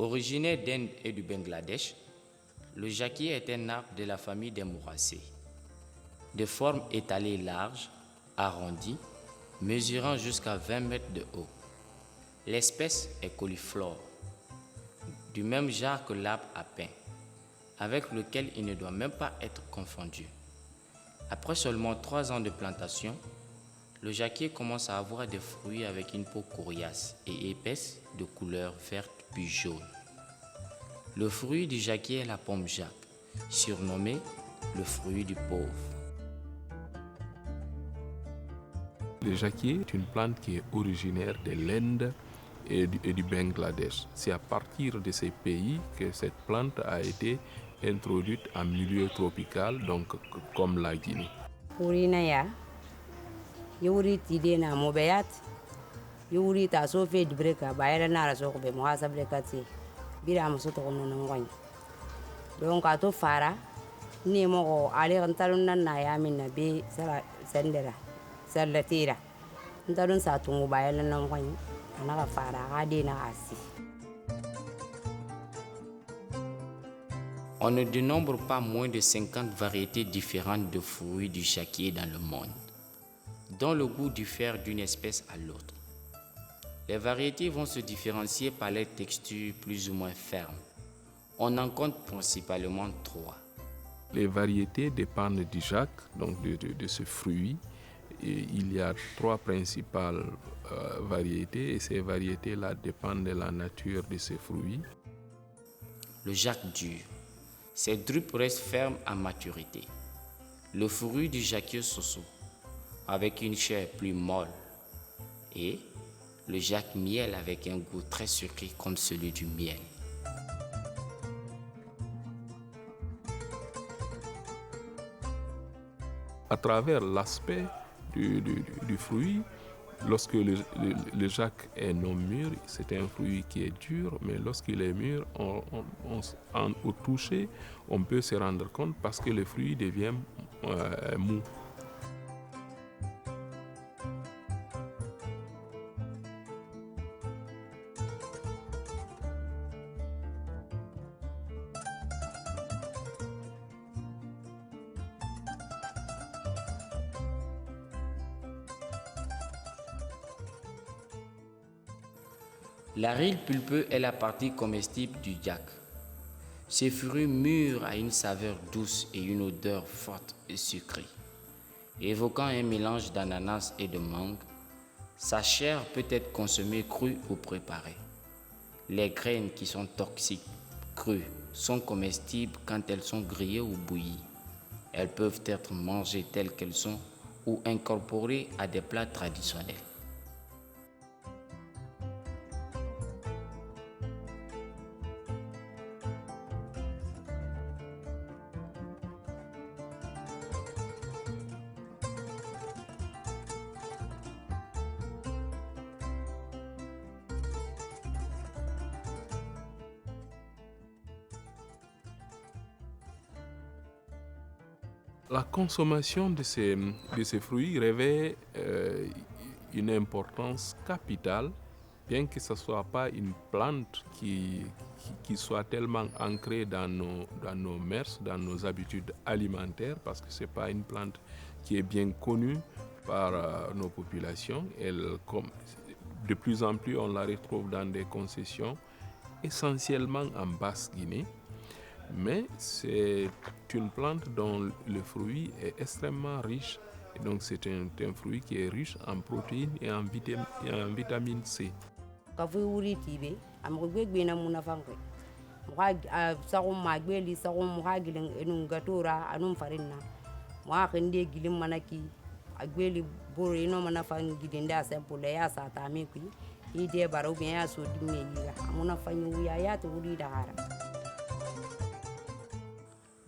Originaire d'Inde et du Bangladesh, le jacquier est un arbre de la famille des Mouracées. De forme étalée large, arrondie, mesurant jusqu'à 20 mètres de haut. L'espèce est cauliflore, du même genre que l'arbre à pain, avec lequel il ne doit même pas être confondu. Après seulement 3 ans de plantation, le jacquier commence à avoir des fruits avec une peau coriace et épaisse de couleur verte puis jaune. Le fruit du jacquier est la pomme Jacques, surnommée le fruit du pauvre. Le jacquier est une plante qui est originaire de l'Inde et du Bangladesh. C'est à partir de ces pays que cette plante a été introduite en milieu tropical, donc comme la Guinée. يوريتيدينا موبيات يوريتا سوفي دبريكا بايرا نارا سوق بمحاسب لكاتي بيرا مسوتو نونغوين دونك اتو فارا نيمو علي انترون نايا من بي سلا سندرا سلتيرا انترون ساتو موبايل نونغوين انا فارا غادينا اسي. On ne dénombre pas moins de 50 variétés différentes de fruits du jacquier dans le monde, dont le goût diffère d'une espèce à l'autre. Les variétés vont se différencier par leur texture plus ou moins ferme. On en compte principalement 3. Les variétés dépendent du jacque, donc de ce fruit. Et il y a 3 principales variétés et ces variétés-là dépendent de la nature de ces fruits. Le jacque dur. Ses drupes restent fermes à maturité. Le fruit du jacquier soso, avec une chair plus molle, et le jacque miel avec un goût très sucré comme celui du miel. À travers l'aspect du fruit, lorsque le jacque est non mûr, c'est un fruit qui est dur, mais lorsqu'il est mûr, au toucher, on peut se rendre compte parce que le fruit devient mou. L'aril pulpeux est la partie comestible du jacque. Ces fruits mûrs à une saveur douce et une odeur forte et sucrée. Évoquant un mélange d'ananas et de mangue, sa chair peut être consommée crue ou préparée. Les graines qui sont toxiques, crues, sont comestibles quand elles sont grillées ou bouillies. Elles peuvent être mangées telles qu'elles sont ou incorporées à des plats traditionnels. La consommation de ces fruits revêt une importance capitale, bien que ce ne soit pas une plante qui soit tellement ancrée dans nos mœurs, dans nos habitudes alimentaires, parce que ce n'est pas une plante qui est bien connue par nos populations. De plus en plus, on la retrouve dans des concessions, essentiellement en Basse-Guinée. Mais c'est une plante dont le fruit est extrêmement riche. Et donc c'est un fruit qui est riche en protéines et en vitamine C.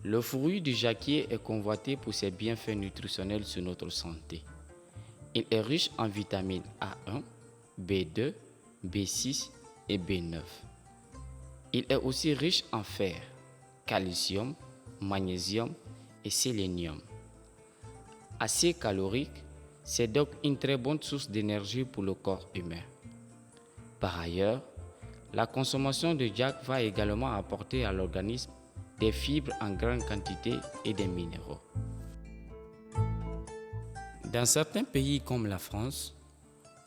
Le fruit du jacquier est convoité pour ses bienfaits nutritionnels sur notre santé. Il est riche en vitamines A1, B2, B6 et B9. Il est aussi riche en fer, calcium, magnésium et sélénium. Assez calorique, c'est donc une très bonne source d'énergie pour le corps humain. Par ailleurs, La consommation de jack va également apporter à l'organisme des fibres en grande quantité et des minéraux. Dans certains pays comme la France,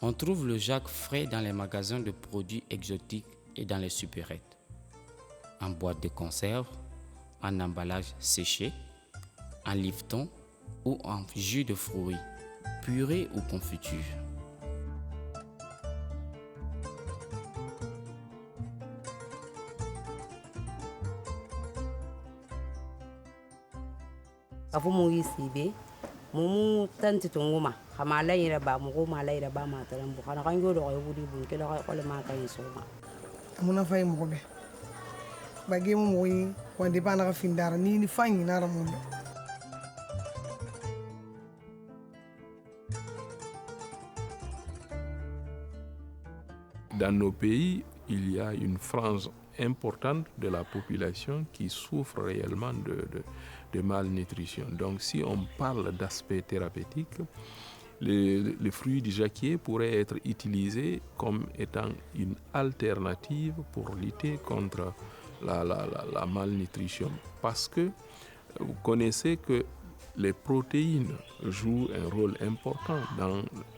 on trouve le jack frais dans les magasins de produits exotiques et dans les supérettes, en boîte de conserve, en emballage séché, en lifton ou en jus de fruits, purée ou confiture. Afu mu yi sibe mu tanti tunguma kama la yira ba mu ko ma la yira ba ma taran bu kana kan yodo ko wudi bun ke la ko le ma kan soma muna fay mo be ba ge mo yi ko de bana ka findara ni fanyi na ra mo. Dans nos pays, il y a une frange importante de la population qui souffre réellement de malnutrition. Donc si on parle d'aspect thérapeutique, les fruits du jacquier pourraient être utilisés comme étant une alternative pour lutter contre la malnutrition. Parce que vous connaissez que les protéines jouent un rôle important,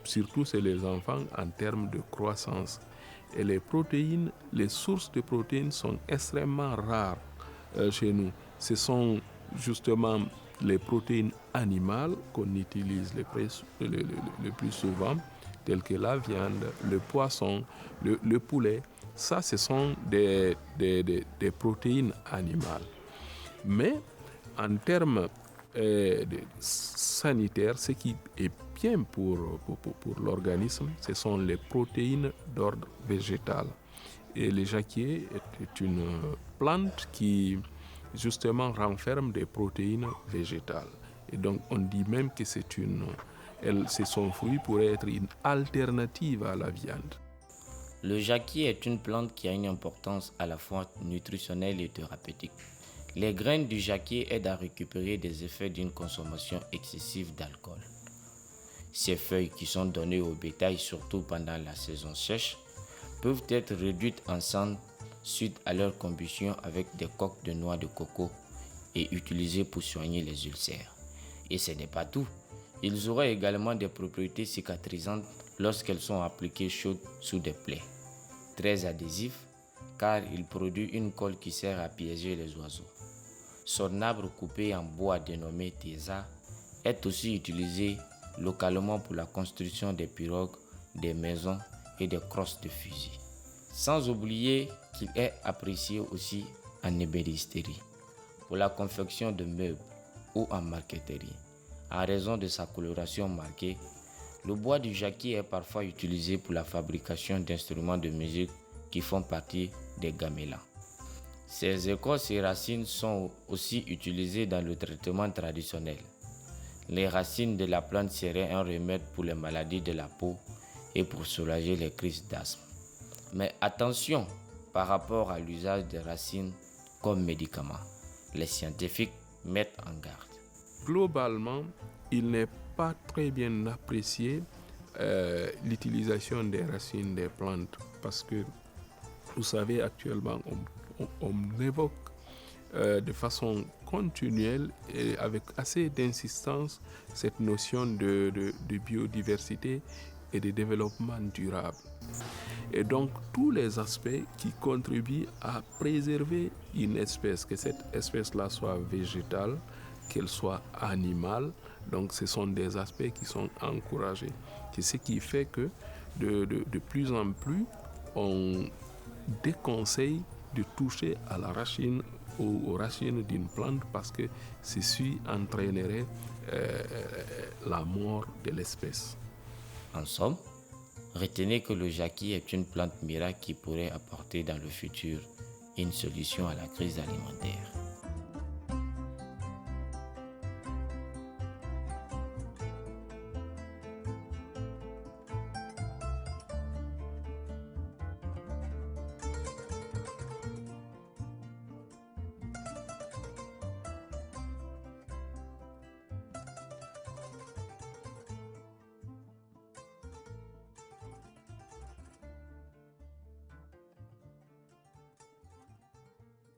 surtout chez les enfants, en termes de croissance. Et les protéines, les sources de protéines sont extrêmement rares chez nous. Ce sont justement les protéines animales qu'on utilise le plus souvent, telles que la viande, le poisson, le poulet. Ça, ce sont des protéines animales. Mais en termes sanitaires, ce qui est bien pour l'organisme, ce sont les protéines d'ordre végétal. Et le jacquier est une plante qui justement renferme des protéines végétales. Et donc on dit même que son fruit pourrait être une alternative à la viande. Le jacquier est une plante qui a une importance à la fois nutritionnelle et thérapeutique. Les graines du jacquier aident à récupérer des effets d'une consommation excessive d'alcool. Ces feuilles qui sont données au bétail, surtout pendant la saison sèche, peuvent être réduites en cendres suite à leur combustion avec des coques de noix de coco et utilisées pour soigner les ulcères. Et ce n'est pas tout. Ils auraient également des propriétés cicatrisantes lorsqu'elles sont appliquées chaudes sous des plaies. Très adhésif car il produit une colle qui sert à piéger les oiseaux. Son arbre coupé en bois dénommé tésa est aussi utilisé localement pour la construction des pirogues, des maisons et des crosses de fusil. Sans oublier qu'il est apprécié aussi en ébénisterie, pour la confection de meubles ou en marqueterie. En raison de sa coloration marquée, le bois du jacquier est parfois utilisé pour la fabrication d'instruments de musique qui font partie des gamellans. Ces écorces et racines sont aussi utilisées dans le traitement traditionnel. Les racines de la plante seraient un remède pour les maladies de la peau et pour soulager les crises d'asthme. Mais attention par rapport à l'usage des racines comme médicaments. Les scientifiques mettent en garde. Globalement, il n'est pas très bien apprécié l'utilisation des racines des plantes parce que, vous savez, actuellement, on évoque de façon continuelle et avec assez d'insistance cette notion de biodiversité et de développement durable. Et donc, tous les aspects qui contribuent à préserver une espèce, que cette espèce-là soit végétale, qu'elle soit animale, donc ce sont des aspects qui sont encouragés. C'est ce qui fait que de plus en plus, on déconseille de toucher à la racine ou aux racines d'une plante parce que ceci entraînerait la mort de l'espèce. En somme, retenez que le jacquier est une plante miracle qui pourrait apporter dans le futur une solution à la crise alimentaire.